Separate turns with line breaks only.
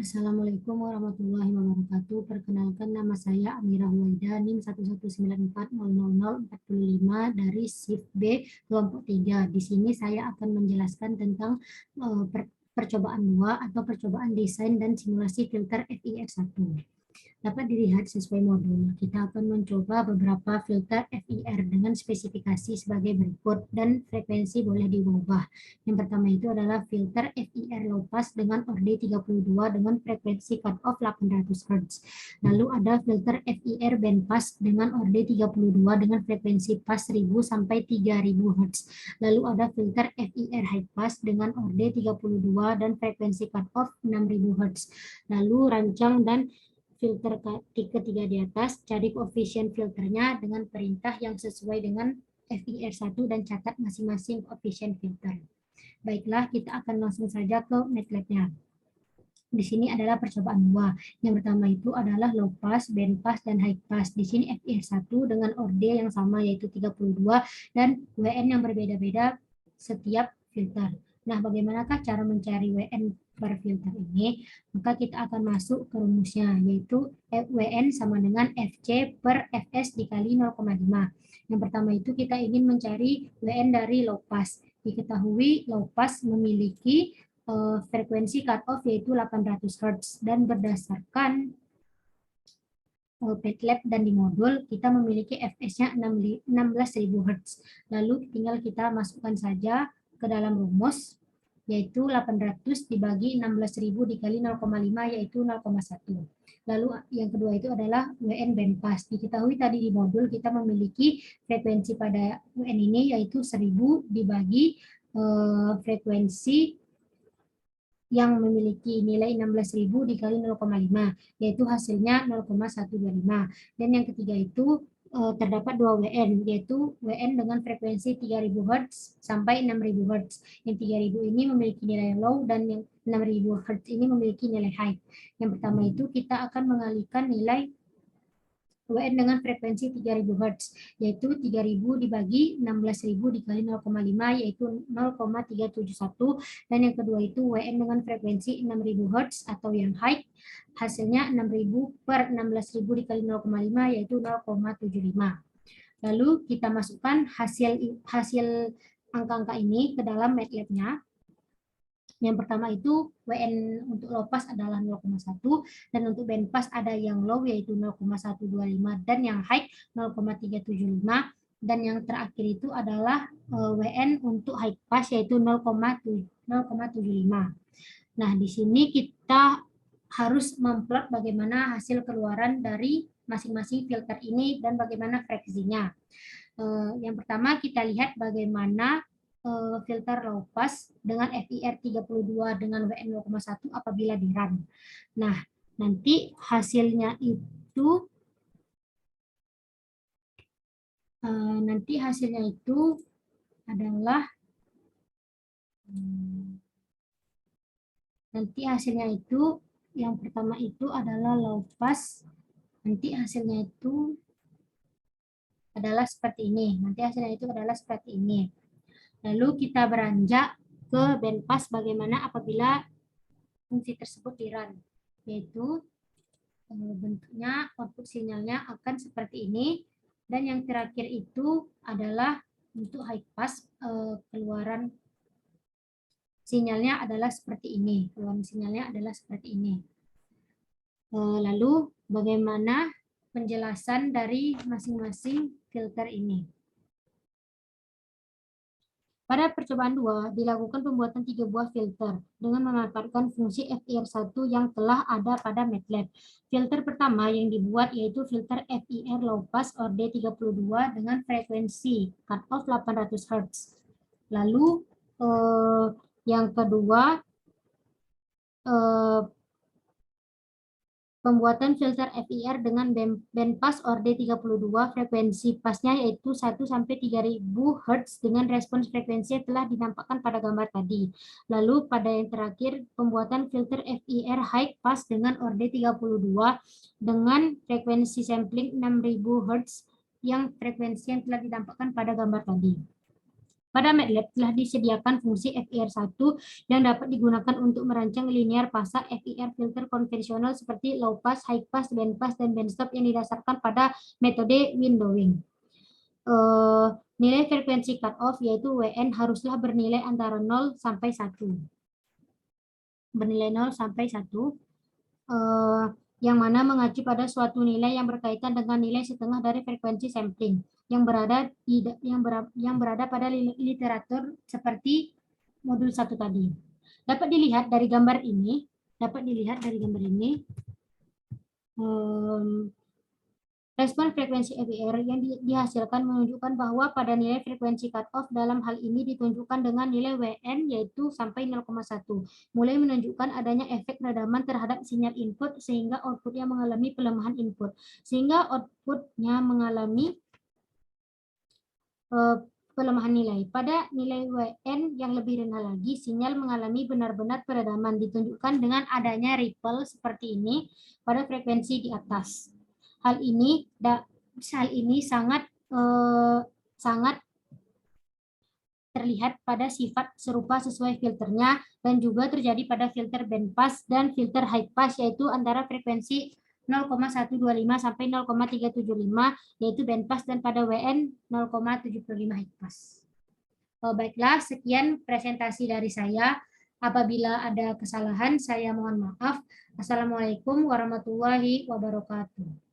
Assalamualaikum warahmatullahi wabarakatuh. Perkenalkan, nama saya Amira Huwaida, NIM 119400045 dari SIF B kelompok 3. Di sini saya akan menjelaskan tentang percobaan 2 atau percobaan desain dan simulasi filter FIR1. Dapat dilihat sesuai modul. Kita akan mencoba beberapa filter FIR dengan spesifikasi sebagai berikut dan frekuensi boleh diubah. Yang pertama itu adalah filter FIR low pass dengan orde 32 dengan frekuensi cutoff 800 Hz. Lalu ada filter FIR band pass dengan orde 32 dengan frekuensi pass 1000 sampai 3000 Hz. Lalu ada filter FIR high pass dengan orde 32 dan frekuensi cutoff 6000 Hz. Lalu rancang dan filter ketiga di atas, cari koefisien filternya dengan perintah yang sesuai dengan FIR1 dan catat masing-masing koefisien filter. Baiklah, kita akan langsung saja ke MATLAB-nya. Di sini adalah percobaan 2. Yang pertama itu adalah low pass, band pass, dan high pass. Di sini FIR1 dengan orde yang sama yaitu 32 dan WN yang berbeda-beda setiap filter. Nah, bagaimanakah cara mencari WN per filter ini? Maka kita akan masuk ke rumusnya, yaitu WN sama dengan FC per Fs dikali 0,5. Yang pertama itu kita ingin mencari WN dari low pass. Diketahui low pass memiliki frekuensi cutoff yaitu 800 Hz dan berdasarkan MATLAB dan di modul kita memiliki Fs-nya 16.000 Hz. Lalu tinggal kita masukkan saja ke dalam rumus, yaitu 800 dibagi 16.000 dikali 0,5 yaitu 0,1. Lalu yang kedua itu adalah WN band pass. Diketahui tadi di modul kita memiliki frekuensi pada WN ini yaitu 1000 dibagi frekuensi yang memiliki nilai 16.000 dikali 0,5, yaitu hasilnya 0,125. Dan yang ketiga itu terdapat dua WN, yaitu WN dengan frekuensi 3000 Hz sampai 6000 Hz. Yang 3000 ini memiliki nilai low dan yang 6000 Hz ini memiliki nilai high. Yang pertama itu kita akan mengalihkan nilai WN dengan frekuensi 3000 Hz, yaitu 3000 dibagi 16.000 dikali 0,5 yaitu 0,371, dan yang kedua itu WN dengan frekuensi 6000 Hz atau yang high, hasilnya 6000 per 16.000 dikali 0,5 yaitu 0,75. Lalu kita masukkan hasil angka-angka ini ke dalam MATLAB-nya. Yang pertama itu WN untuk low pass adalah 0,1 dan untuk band pass ada yang low yaitu 0,125 dan yang high 0,375, dan yang terakhir itu adalah WN untuk high pass yaitu 0,75. Nah, di sini kita harus memplot bagaimana hasil keluaran dari masing-masing filter ini dan bagaimana frekuensinya. Yang pertama kita lihat bagaimana filter low pass dengan FIR 32 dengan WN 0,1 apabila di run. Nah, nanti hasilnya itu adalah yang pertama itu adalah low pass. Nanti hasilnya itu adalah seperti ini. Lalu kita beranjak ke band pass bagaimana apabila fungsi tersebut di run, yaitu bentuknya output sinyalnya akan seperti ini, dan yang terakhir itu adalah untuk high pass, keluaran sinyalnya adalah seperti ini. Lalu bagaimana penjelasan dari masing-masing filter ini? Pada percobaan 2, dilakukan pembuatan 3 buah filter dengan memanfaatkan fungsi FIR1 yang telah ada pada MATLAB. Filter pertama yang dibuat yaitu filter FIR low pass orde 32 dengan frekuensi cutoff 800 Hz. Lalu yang kedua, pembuatan filter FIR dengan band pass orde 32, frekuensi passnya yaitu 1 sampai 3000 Hz dengan respons frekuensi yang telah dinampakkan pada gambar tadi. Lalu pada yang terakhir, pembuatan filter FIR high pass dengan orde 32 dengan frekuensi sampling 6000 Hz yang frekuensi yang telah ditampakkan pada gambar tadi. Pada MATLAB telah disediakan fungsi FIR1 yang dapat digunakan untuk merancang linear fasa FIR filter konvensional seperti low pass, high pass, band pass, dan band stop yang didasarkan pada metode windowing. Nilai frekuensi cutoff yaitu WN haruslah bernilai antara 0 sampai 1. Bernilai 0 sampai 1. Yang mana mengacu pada suatu nilai yang berkaitan dengan nilai setengah dari frekuensi sampling yang berada pada literatur seperti modul 1 tadi. Dapat dilihat dari gambar ini, respon frekuensi FIR yang dihasilkan menunjukkan bahwa pada nilai frekuensi cutoff dalam hal ini ditunjukkan dengan nilai WN yaitu sampai 0,1, mulai menunjukkan adanya efek redaman terhadap sinyal input sehingga outputnya mengalami pelemahan input, sehingga outputnya mengalami pelemahan nilai. Pada nilai WN yang lebih rendah lagi, sinyal mengalami benar-benar peredaman, ditunjukkan dengan adanya ripple seperti ini pada frekuensi di atas. Hal ini sangat terlihat pada sifat serupa sesuai filternya dan juga terjadi pada filter band pass dan filter high pass yaitu antara frekuensi 0,125 sampai 0,375 yaitu band pass dan pada WN 0,75 high pass. Baiklah, sekian presentasi dari saya. Apabila ada kesalahan, saya mohon maaf. Assalamualaikum warahmatullahi wabarakatuh.